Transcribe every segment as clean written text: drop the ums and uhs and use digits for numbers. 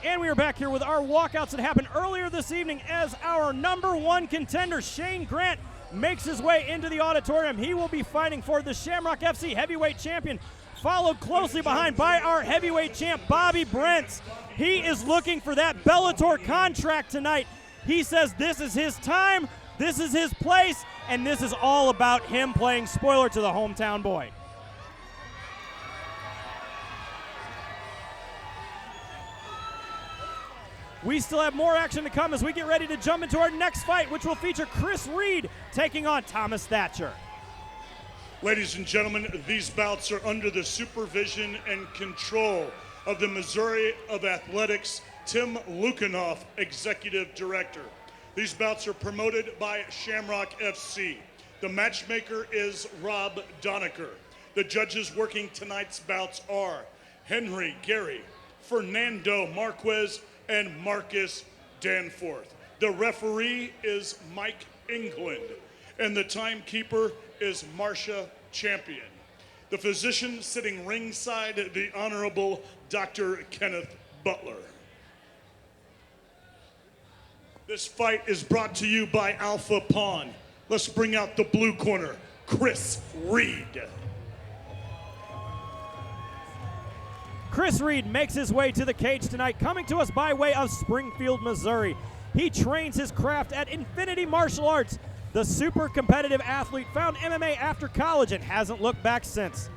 And we are back here with our walkouts that happened earlier this evening as our number one contender, Shane Grant, makes his way into the auditorium. He will be fighting for the Shamrock FC heavyweight champion, followed closely behind by our heavyweight champ, Bobby Brents. He is looking for that Bellator contract tonight. He says this is his time, this is his place, and this is all about him playing spoiler to the hometown boy. We still have more action to come as we get ready to jump into our next fight, which will feature Chris Reed taking on Thomas Thatcher. Ladies and gentlemen, these bouts are under the supervision and control of the Missouri of Athletics, Tim Lukanoff, Executive Director. These bouts are promoted by Shamrock FC. The matchmaker is Rob Donaker. The judges working tonight's bouts are Henry Gary, Fernando Marquez, and Marcus Danforth. The referee is Mike England, and the timekeeper is Marcia Champion. The physician sitting ringside, the Honorable Dr. Kenneth Butler. This fight is brought to you by Alpha Pawn. Let's bring out the blue corner, Chris Reed. Chris Reed makes his way to the cage tonight, coming to us by way of Springfield, Missouri. He trains his craft at Infinity Martial Arts. The super competitive athlete found MMA after college and hasn't looked back since.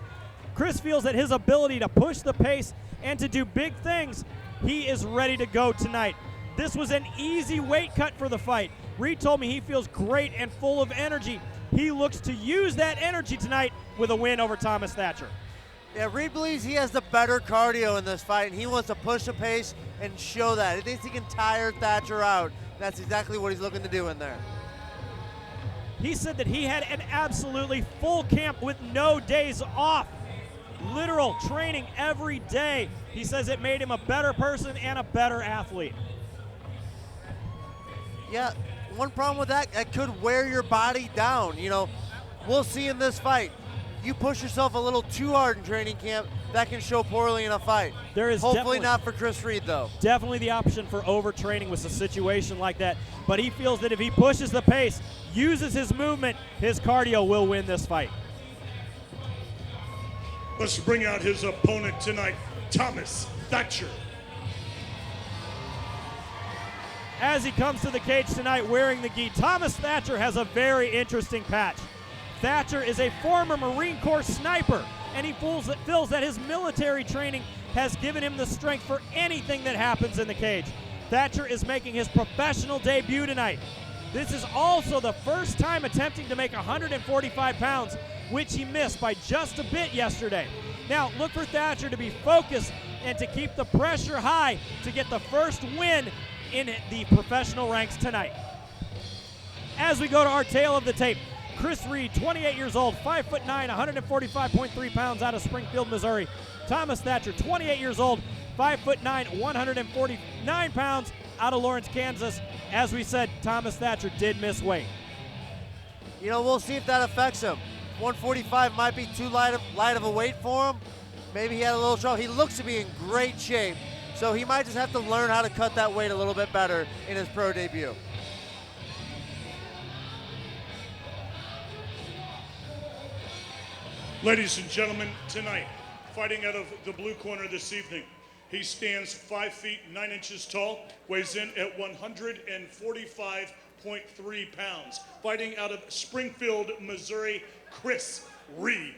Chris feels that his ability to push the pace and to do big things, he is ready to go tonight. This was an easy weight cut for the fight. Reed told me he feels great and full of energy. He looks to use that energy tonight with a win over Thomas Thatcher. Yeah, Reed believes he has the better cardio in this fight, and he wants to push the pace and show that. He thinks he can tire Thatcher out. That's exactly what he's looking to do in there. He said that he had an absolutely full camp with no days off. Literal training every day. He says it made him a better person and a better athlete. Yeah, one problem with that, it could wear your body down. You know, we'll see in this fight. You push yourself a little too hard in training camp, that can show poorly in a fight. There is hopefully not for Chris Reed, though. Definitely the option for overtraining with a situation like that. But he feels that if he pushes the pace, uses his movement, his cardio will win this fight. Let's bring out his opponent tonight, Thomas Thatcher. As he comes to the cage tonight wearing the gi, Thomas Thatcher has a very interesting patch. Thatcher is a former Marine Corps sniper, and he feels that his military training has given him the strength for anything that happens in the cage. Thatcher is making his professional debut tonight. This is also the first time attempting to make 145 pounds, which he missed by just a bit yesterday. Now, look for Thatcher to be focused and to keep the pressure high to get the first win in the professional ranks tonight. As we go to our tail of the tape, Chris Reed, 28 years old, 5'9", 145.3 pounds out of Springfield, Missouri. Thomas Thatcher, 28 years old, 5'9", 149 pounds out of Lawrence, Kansas. As we said, Thomas Thatcher did miss weight. You know, we'll see if that affects him. 145 might be too light of a weight for him. Maybe he had a little trouble. He looks to be in great shape, so he might just have to learn how to cut that weight a little bit better in his pro debut. Ladies and gentlemen, tonight, fighting out of the blue corner this evening, he stands 5 feet 9 inches tall, weighs in at 145.3 pounds. Fighting out of Springfield, Missouri, Chris Reed.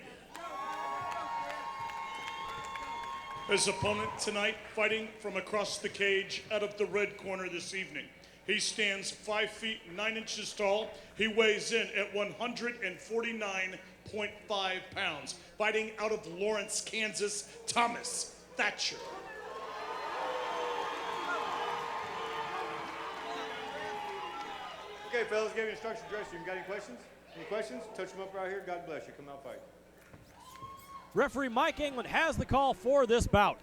His opponent tonight, fighting from across the cage out of the red corner this evening. He stands 5 feet 9 inches tall. He weighs in at 149.5 pounds. Fighting out of Lawrence, Kansas, Thomas Thatcher. Okay, fellas, give you instructions to dress room. Got any questions? Any questions? Touch them up right here. God bless you. Come out fight. Referee Mike England has the call for this bout.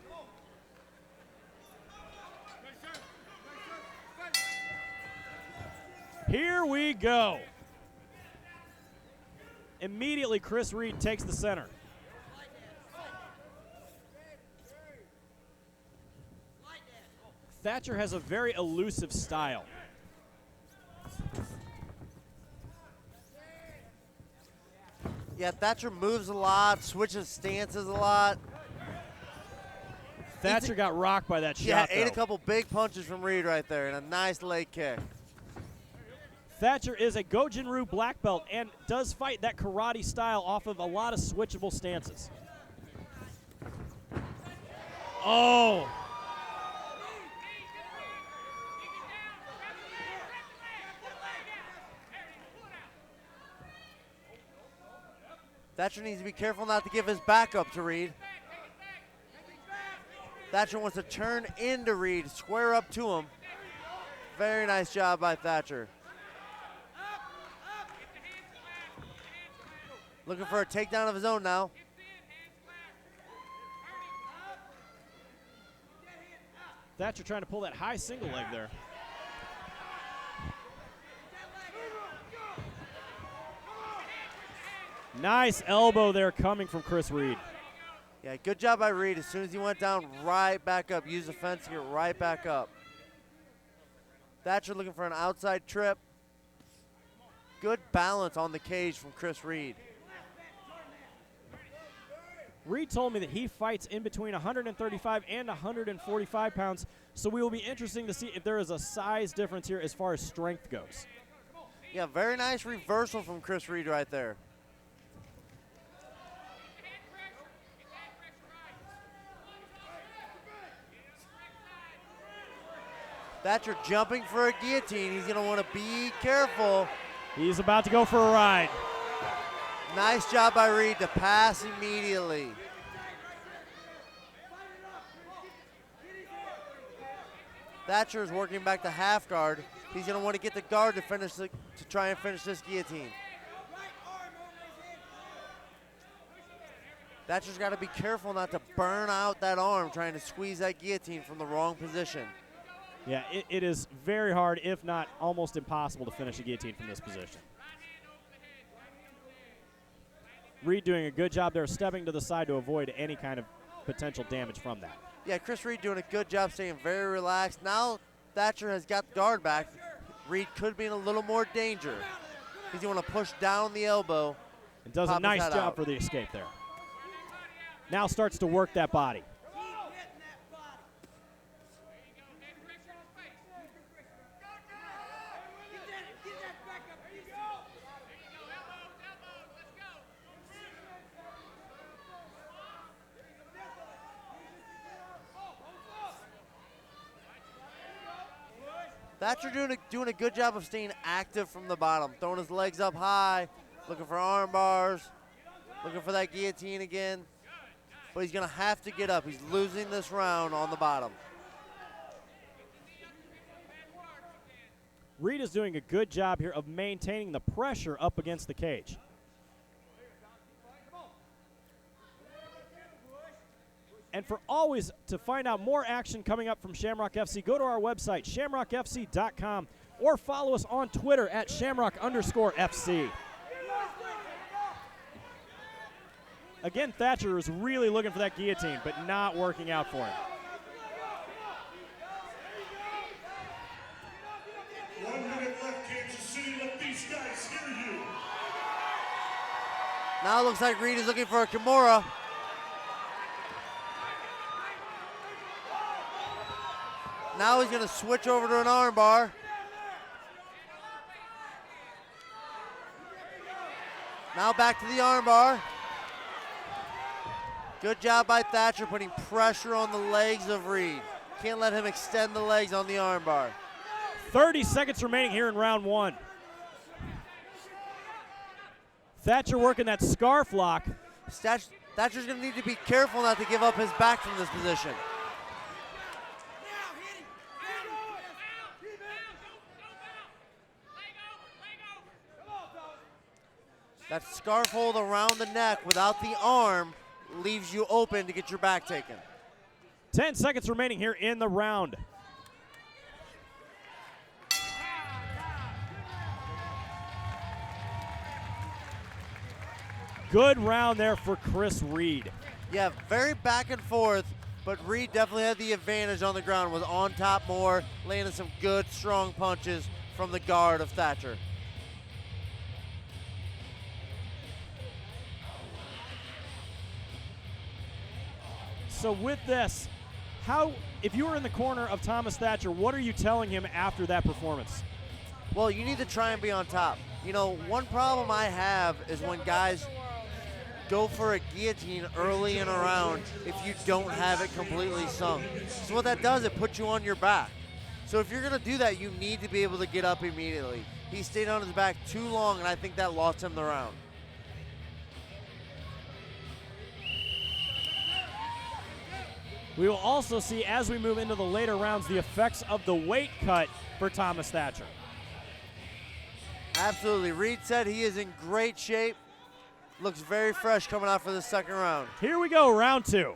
Here we go. Immediately, Chris Reed takes the center. Thatcher has a very elusive style. Yeah, Thatcher moves a lot, switches stances a lot. Thatcher got rocked by that shot, Yeah, ate though. a couple big punches from Reed right there and a nice leg kick. Thatcher is a Gojin-Ryu black belt and does fight that karate style off of a lot of switchable stances. Oh! Thatcher needs to be careful not to give his back up to Reed. Thatcher wants to turn into Reed, square up to him. Very nice job by Thatcher. Looking for a takedown of his own now. Thatcher trying to pull that high single leg there. Nice elbow there coming from Chris Reed. Yeah, good job by Reed. As soon as he went down, right back up. Use the fence to get right back up. Thatcher looking for an outside trip. Good balance on the cage from Chris Reed. Reed told me that he fights in between 135 and 145 pounds, so we will be interesting to see if there is a size difference here as far as strength goes. Yeah, very nice reversal from Chris Reed right there. Thatcher jumping for a guillotine. He's going to want to be careful. He's about to go for a ride. Nice job by Reed to pass immediately. Thatcher is working back to half guard. He's going to want to get the guard to try and finish this guillotine. Thatcher's got to be careful not to burn out that arm trying to squeeze that guillotine from the wrong position. Yeah, it is very hard, if not almost impossible, to finish a guillotine from this position. Reed doing a good job there, stepping to the side to avoid any kind of potential damage from that. Yeah, Chris Reed doing a good job staying very relaxed. Now Thatcher has got the guard back. Reed could be in a little more danger. He's going to push down the elbow. And does a nice job for the escape there. Now starts to work that body. Thatcher doing a good job of staying active from the bottom, throwing his legs up high, looking for arm bars, looking for that guillotine again. But he's going to have to get up. He's losing this round on the bottom. Reed is doing a good job here of maintaining the pressure up against the cage. And for always to find out more action coming up from Shamrock FC, go to our website, shamrockfc.com, or follow us on Twitter at shamrock_FC. Again, Thatcher is really looking for that guillotine, but not working out for him. 1 minute left, Kansas City. Let these guys hear you. Now it looks like Reed is looking for a Kimura. Now he's going to switch over to an armbar. Now back to the armbar. Good job by Thatcher putting pressure on the legs of Reed. Can't let him extend the legs on the armbar. 30 seconds remaining here in round one. Thatcher working that scarf lock. Thatcher's going to need to be careful not to give up his back from this position. That scarf hold around the neck without the arm leaves you open to get your back taken. 10 seconds remaining here in the round. Good round there for Chris Reed. Yeah, very back and forth. but Reed definitely had the advantage on the ground, was on top more, landing some good, strong punches from the guard of Thatcher. So with this, if you were in the corner of Thomas Thatcher, what are you telling him after that performance? Well, you need to try and be on top. You know, one problem I have is when guys go for a guillotine early in a round if you don't have it completely sunk. So what that does, it puts you on your back. So if you're going to do that, you need to be able to get up immediately. He stayed on his back too long, and I think that lost him the round. We will also see, as we move into the later rounds, the effects of the weight cut for Thomas Thatcher. Absolutely. Reed said he is in great shape. Looks very fresh coming out for the second round. Here we go, round 2.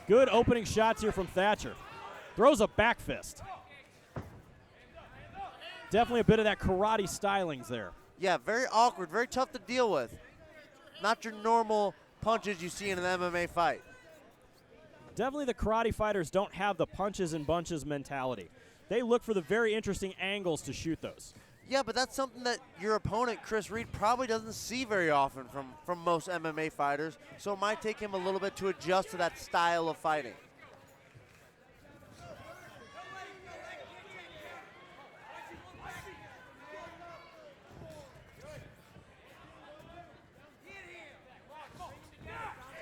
Good opening shots here from Thatcher. Throws a back fist. Definitely a bit of that karate stylings there. Yeah, very awkward, very tough to deal with. Not your normal punches you see in an MMA fight. Definitely the karate fighters don't have the punches and bunches mentality. They look for the very interesting angles to shoot those. Yeah, but that's something that your opponent, Chris Reed, probably doesn't see very often from most MMA fighters, so it might take him a little bit to adjust to that style of fighting.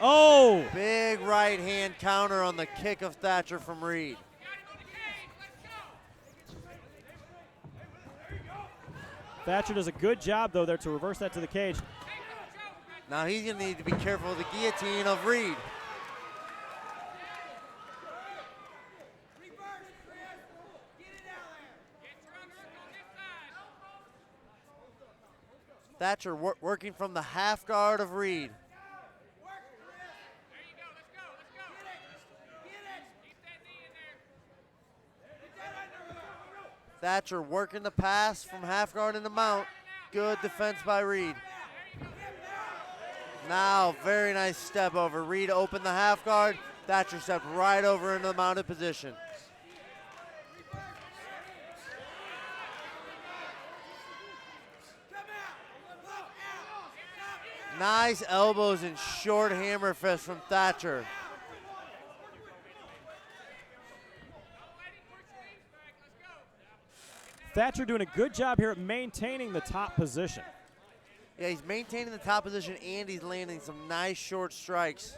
Oh! Big right hand counter on the kick of Thatcher from Reed. Thatcher does a good job, though, there to reverse that to the cage. Now he's going to need to be careful of the guillotine of Reed. Thatcher working from the half guard of Reed. Thatcher working the pass from half guard into mount. Good defense by Reed. Now, very nice step over. Reed opened the half guard. Thatcher stepped right over into the mounted position. Nice elbows and short hammer fist from Thatcher. Thatcher doing a good job here at maintaining the top position. Yeah, he's maintaining the top position and he's landing some nice short strikes.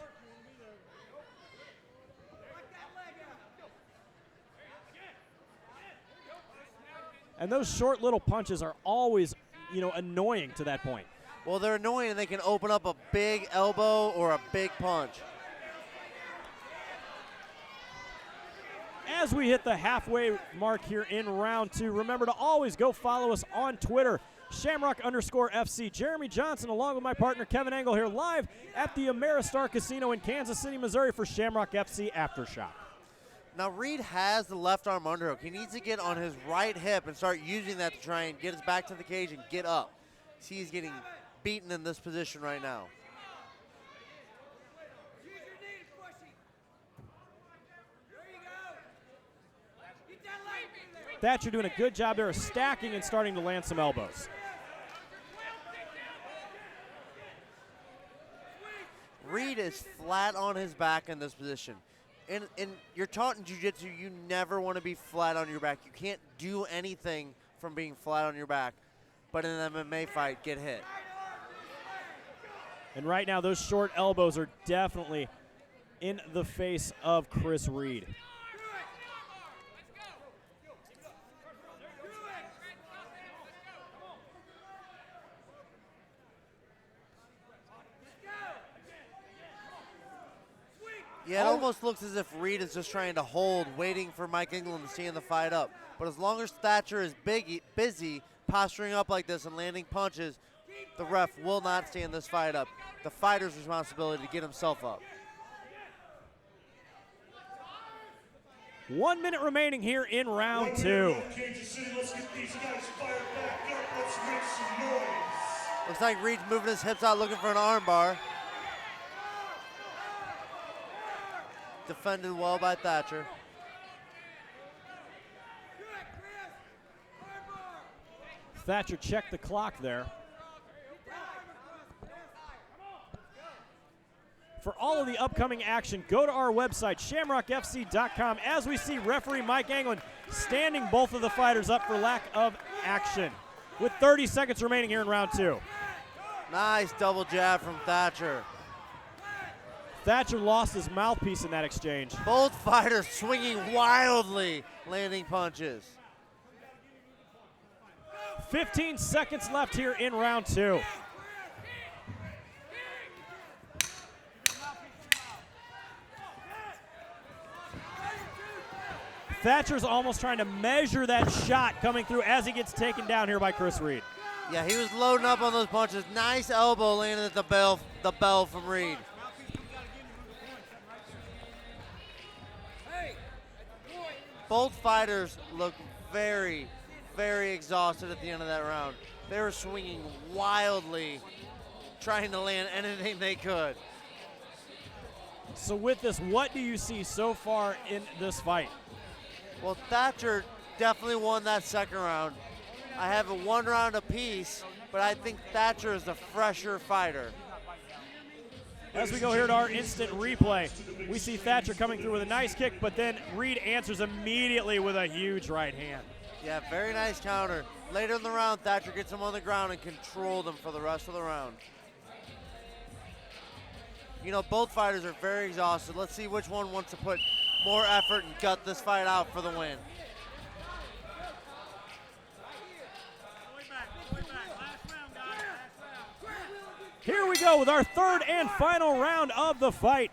And those short little punches are always, annoying to that point. Well, they're annoying and they can open up a big elbow or a big punch. As we hit the halfway mark here in round 2, remember to always go follow us on Twitter, Shamrock_FC. Jeremy Johnson, along with my partner Kevin Engel, here live at the Ameristar Casino in Kansas City, Missouri for Shamrock FC Aftershock. Now, Reed has the left arm underhook. He needs to get on his right hip and start using that to try and get his back to the cage and get up. See, he's getting beaten in this position right now. Thatcher doing a good job there of stacking and starting to land some elbows. Reed is flat on his back in this position. And you're taught in jiu-jitsu, you never want to be flat on your back. You can't do anything from being flat on your back. But in an MMA fight, get hit. And right now, those short elbows are definitely in the face of Chris Reed. Yeah, it almost looks as if Reed is just trying to hold, waiting for Mike England to stand the fight up. But as long as Thatcher is busy posturing up like this and landing punches, the ref will not stand this fight up. The fighter's responsibility to get himself up. 1 minute remaining here in round 2. Kansas City, let's get these guys fired back up. Let's make some noise. Looks like Reed's moving his hips out looking for an armbar. Defended well by Thatcher. Thatcher checked the clock there. For all of the upcoming action, go to our website, shamrockfc.com, as we see referee Mike Anglin standing both of the fighters up for lack of action, with 30 seconds remaining here in round 2. Nice double jab from Thatcher. Thatcher lost his mouthpiece in that exchange. Both fighters swinging wildly, landing punches. 15 seconds left here in round 2. Thatcher's almost trying to measure that shot coming through as he gets taken down here by Chris Reed. Yeah, he was loading up on those punches. Nice elbow landing at the bell from Reed. Both fighters look very, very exhausted at the end of that round. They were swinging wildly, trying to land anything they could. So with this, what do you see so far in this fight? Well, Thatcher definitely won that second round. I have it 1 round apiece, but I think Thatcher is the fresher fighter. As we go here to our instant replay, we see Thatcher coming through with a nice kick, but then Reed answers immediately with a huge right hand. Yeah, very nice counter. Later in the round, Thatcher gets him on the ground and controlled him for the rest of the round. You know, both fighters are very exhausted. Let's see which one wants to put more effort and gut this fight out for the win. Here we go with our third and final round of the fight.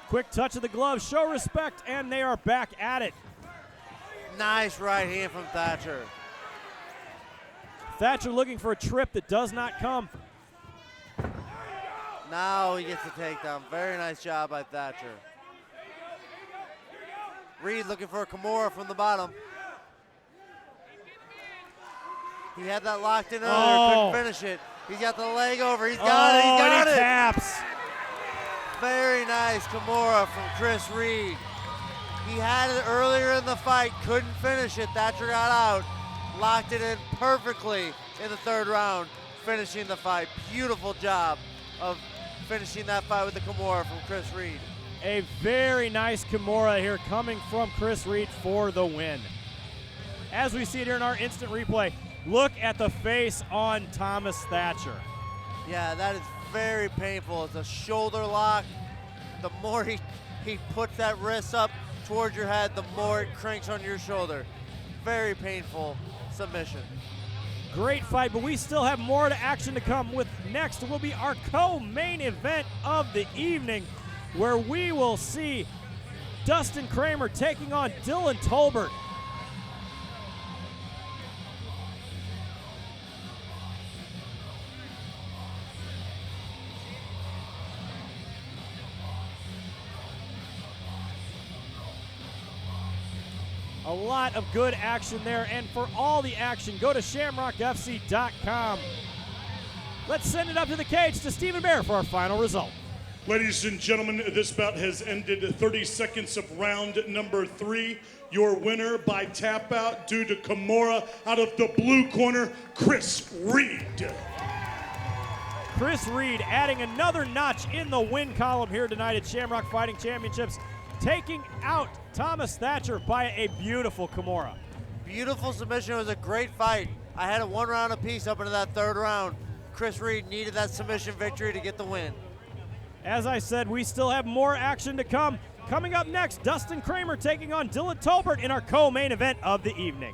Quick touch of the glove, show respect, and they are back at it. Nice right hand from Thatcher. Thatcher looking for a trip that does not come. Now he gets the takedown. Very nice job by Thatcher. Reed looking for a Kimura from the bottom. He had that locked in earlier, couldn't finish it. He's got the leg over, he's got it, he's got it! Taps. Very nice Kimura from Chris Reed. He had it earlier in the fight, couldn't finish it. Thatcher got out, locked it in perfectly in the third round, finishing the fight. Beautiful job of finishing that fight with the Kimura from Chris Reed. A very nice Kimura here coming from Chris Reed for the win. As we see it here in our instant replay, look at the face on Thomas Thatcher. Yeah, that is very painful. It's a shoulder lock. The more he puts that wrist up towards your head, the more it cranks on your shoulder. Very painful submission. Great fight, but we still have more to action to come. With next will be our co-main event of the evening, where we will see Dustin Kramer taking on Dylan Tolbert. A lot of good action there, and for all the action, go to shamrockfc.com. Let's send it up to the cage to Stephen Bear for our final result. Ladies and gentlemen, this bout has ended 30 seconds of round number 3. Your winner by tap out due to Kimura out of the blue corner, Chris Reed. Chris Reed adding another notch in the win column here tonight at Shamrock Fighting Championships, taking out Thomas Thatcher by a beautiful Kimura. Beautiful submission. It was a great fight. I had it 1 round apiece up into that third round. Chris Reed needed that submission victory to get the win. As I said, we still have more action to come. Coming up next, Dustin Kramer taking on Dylan Tolbert in our co-main event of the evening.